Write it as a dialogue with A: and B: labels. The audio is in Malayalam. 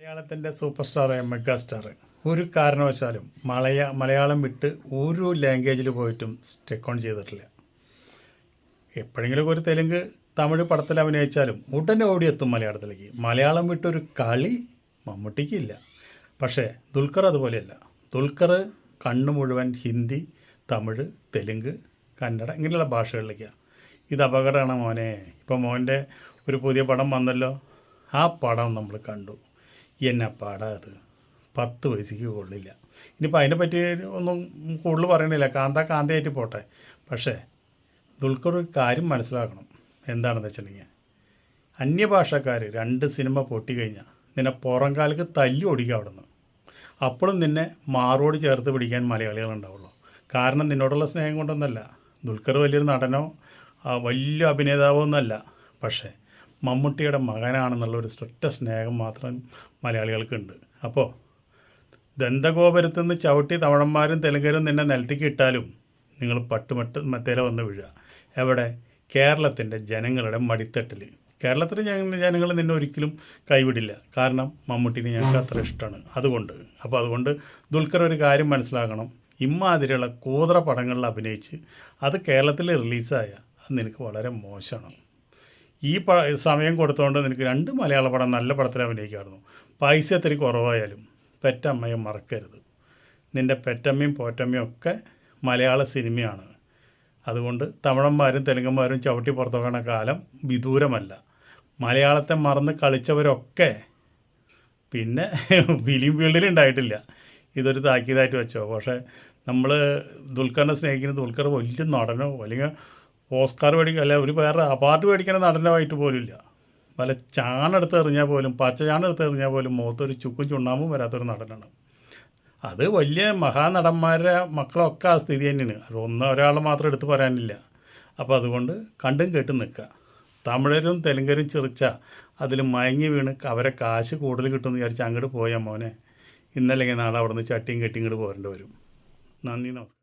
A: മലയാളത്തിൻ്റെ സൂപ്പർ സ്റ്റാർ മെഗാ സ്റ്റാർ ഒരു കാരണവശാലും മലയാളം വിട്ട് ഒരു ലാംഗ്വേജിൽ പോയിട്ടും സ്റ്റെക്ക് ഓൺ ചെയ്തിട്ടില്ല. എപ്പോഴെങ്കിലും ഒരു തെലുങ്ക് തമിഴ് പടത്തിൽ അഭിനയിച്ചാലും ഉടനെ ഓടിയെത്തും മലയാളത്തിലേക്ക്. മലയാളം വിട്ടൊരു കളി മമ്മൂട്ടിക്കില്ല. പക്ഷേ ദുൽഖർ അതുപോലെയല്ല. ദുൽഖർ കണ്ണു മുഴുവൻ ഹിന്ദി, തമിഴ്, തെലുങ്ക്, കന്നഡ ഇങ്ങനെയുള്ള ഭാഷകളിലേക്കാണ്. ഇത് അപകടമാണ് മോനെ. ഇപ്പോൾ മോൻ്റെ ഒരു പുതിയ പടം വന്നല്ലോ, ആ പടം നമ്മൾ കണ്ടു. എന്നെ പാടാ അത് 10 പൈസയ്ക്ക് കൊള്ളില്ല. ഇനിയിപ്പോൾ അതിനെപ്പറ്റി ഒന്നും കൂടുതൽ പറയണില്ല, കാന്തയായിട്ട് പോട്ടെ. പക്ഷേ ദുൽഖർ ഒരു കാര്യം മനസ്സിലാക്കണം. എന്താണെന്ന് വെച്ചിട്ടുണ്ടെങ്കിൽ അന്യഭാഷക്കാർ 2 സിനിമ പൊട്ടിക്കഴിഞ്ഞാൽ നിന്നെ പുറം കാലക്ക് തല്ലി ഓടിക്കുക അവിടെ നിന്ന്. അപ്പോഴും നിന്നെ മാറോട് ചേർത്ത് പിടിക്കാൻ മലയാളികളുണ്ടാവുള്ളൂ. കാരണം നിന്നോടുള്ള സ്നേഹം കൊണ്ടൊന്നല്ല. ദുൽഖർ വലിയൊരു നടനോ വലിയ അഭിനേതാവോ ഒന്നല്ല. പക്ഷേ മമ്മൂട്ടിയുടെ മകനാണെന്നുള്ള ഒരു ഒറ്റ സ്നേഹം മാത്രം മലയാളികൾക്കുണ്ട്. അപ്പോൾ ദന്തഗോപുരത്തു നിന്ന് ചവിട്ടി തമിഴന്മാരും തെലുങ്കരും നിന്നെ നിലത്തേക്ക് ഇട്ടാലും നിങ്ങൾ മത്തേല വന്ന് വീഴുക. എവിടെ? കേരളത്തിൻ്റെ ജനങ്ങളുടെ മടിത്തട്ടിൽ. കേരളത്തിലെ ജനങ്ങൾ നിന്നെ ഒരിക്കലും കൈവിടില്ല. കാരണം മമ്മൂട്ടിനെ ഞങ്ങൾക്ക് അത്ര ഇഷ്ടമാണ്. അതുകൊണ്ട് ദുൽഖർ ഒരു കാര്യം മനസ്സിലാക്കണം. ഇമ്മാതിരിയുള്ള കൂതറ പടങ്ങളിൽ അഭിനയിച്ച് അത് കേരളത്തിൽ റിലീസായ അത് നിനക്ക് വളരെ മോശമാണ്. ഈ സമയം കൊടുത്തുകൊണ്ട് നിനക്ക് 2 മലയാള പടം നല്ല പടത്തിൽ അഭിനയിക്കാമായിരുന്നു. പൈസ ഇത്തിരി കുറവായാലും പെറ്റമ്മയെ മറക്കരുത്. നിൻ്റെ പെറ്റമ്മയും പോറ്റമ്മയും ഒക്കെ മലയാള സിനിമയാണ്. അതുകൊണ്ട് തമിഴന്മാരും തെലുങ്കന്മാരും ചവിട്ടി പുറത്തുപോകുന്ന കാലം വിദൂരമല്ല. മലയാളത്തെ മറന്ന് കളിച്ചവരൊക്കെ പിന്നെ ഫിലിം ഫീൽഡിൽ ഉണ്ടായിട്ടില്ല. ഇതൊരു താക്കീതായിട്ട് വെച്ചോ. പക്ഷേ നമ്മൾ ദുൽഖറിനെ സ്നേഹിക്കുന്ന ദുൽഖർ വലിയ നടനോ അല്ലെങ്കിൽ ഓസ്കാർ മേടിക്കുക അല്ല ഒരു വേറെ അവാർഡ് മേടിക്കുന്ന നടനമായിട്ട് പോലും ഇല്ല. വല്ല ചാണെടുത്ത് എറിഞ്ഞാൽ പോലും പച്ച ചാണെടുത്ത് എറിഞ്ഞാൽ പോലും മുഖത്തൊരു ചുക്കും ചുണ്ണാമ്പും വരാത്തൊരു നടനാണ്. അത് വലിയ മഹാനടന്മാരുടെ മക്കളൊക്കെ ആ സ്ഥിതി തന്നെയാണ്. ഒരാൾ മാത്രം എടുത്ത് പറയാനില്ല. അപ്പോൾ അതുകൊണ്ട് കണ്ടും കേട്ടും നിൽക്കുക. തമിഴരും തെലുങ്കരും ചിറിച്ച അതിൽ മയങ്ങി വീണ് അവരെ കാശ് കൂടുതൽ കിട്ടുമെന്ന് വിചാരിച്ച് അങ്ങോട്ട് പോയാൽ മോനെ ഇന്നല്ലെങ്കിൽ നാളെ അവിടെ നിന്ന് ചട്ടിയും കെട്ടി ഇങ്ങോട്ട് പോരേണ്ടി വരും. നന്ദി, നമസ്കാരം.